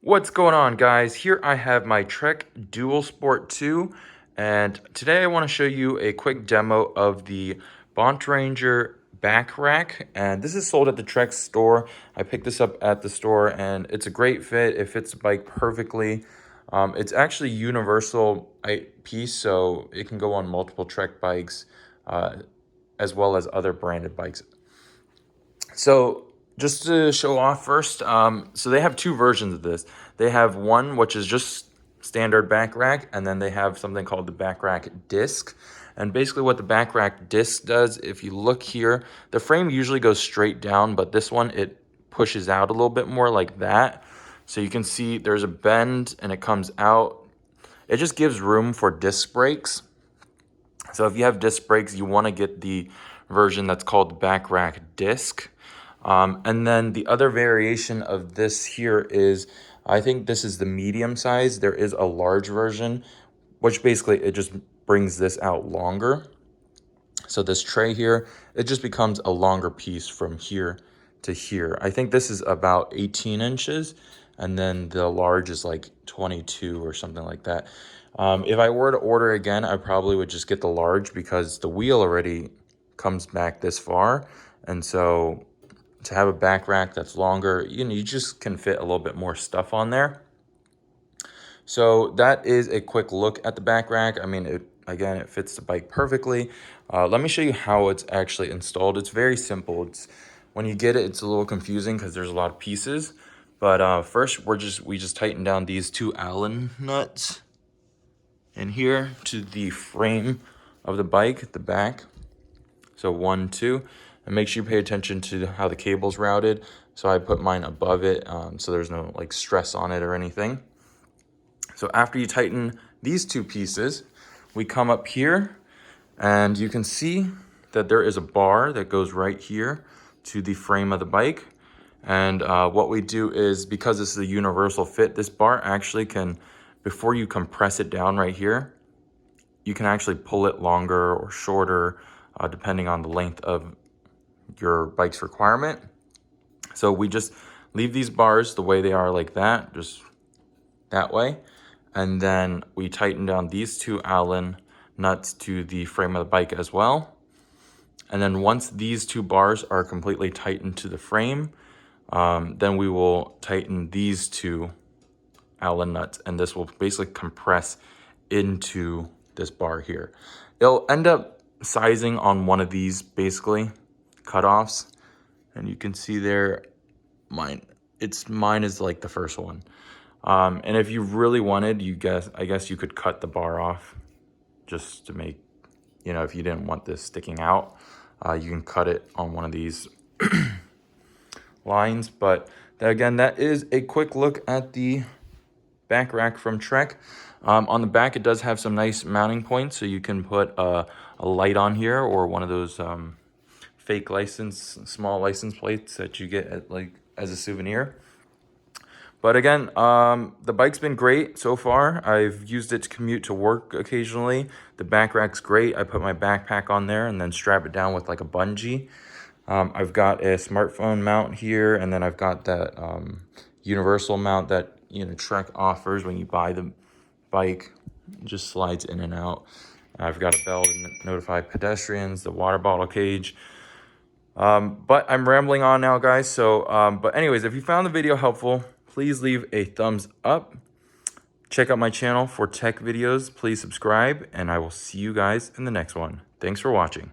What's going on, guys? Here I have my Trek Dual Sport 2, and today I want to show you a quick demo of the Bontrager BackRack, and this is sold at the Trek store. I picked this up at the store, and it's a great fit. It fits the bike perfectly. It's actually universal piece, so it can go on multiple Trek bikes, as well as other branded bikes. So just to show off first, so they have two versions of this. They have one which is just standard back rack, and then they have something called the BackRack Disk. And basically what the BackRack Disk does, if you look here, the frame usually goes straight down, but this one, it pushes out a little bit more like that. So you can see there's a bend and it comes out. It just gives room for disc brakes. So if you have disc brakes, you want to get the version that's called the BackRack Disk. And then the other variation of this here is, I think this is the medium size. There is a large version, which basically it just brings this out longer. So this tray here, it just becomes a longer piece from here to here. I think this is about 18 inches, and then the large is like 22 or something like that. If I were to order again, I probably would just get the large because the wheel already comes back this far. And so to have a back rack that's longer, you just can fit a little bit more stuff on there. So that is a quick look at the back rack. I mean, again, it fits the bike perfectly. Let me show you how it's actually installed. It's very simple. When you get it, it's a little confusing because there's a lot of pieces. But first, we just tighten down these two Allen nuts in here to the frame of the bike, the back. So 1, 2, and make sure you pay attention to how the cable's routed. So I put mine above it, so there's no like stress on it or anything. So after you tighten these two pieces, we come up here and you can see that there is a bar that goes right here to the frame of the bike. And what we do is, because this is a universal fit, this bar actually can, before you compress it down right here, you can actually pull it longer or shorter, depending on the length of your bike's requirement. So we just leave these bars the way they are, like that, just that way. And then we tighten down these two Allen nuts to the frame of the bike as well. And then once these two bars are completely tightened to the frame, then we will tighten these two Allen nuts, and this will basically compress into this bar here. It'll end up sizing on one of these basically cutoffs, and you can see there mine is like the first one. And if you really wanted, I guess you could cut the bar off just to make, if you didn't want this sticking out, you can cut it on one of these lines. But again, that is a quick look at the back rack from Trek. On the back, it does have some nice mounting points, so you can put a light on here, or one of those fake small license plates that you get at as a souvenir. But again, the bike's been great so far. I've used it to commute to work occasionally. The back rack's great. I put my backpack on there and then strap it down with like a bungee. I've got a smartphone mount here, and then I've got that universal mount that Trek offers when you buy the bike. It just slides in and out. I've got a bell to notify pedestrians, the water bottle cage. But I'm rambling on now, guys. So, but anyways, if you found the video helpful, please leave a thumbs up. Check out my channel for tech videos. Please subscribe, and I will see you guys in the next one. Thanks for watching.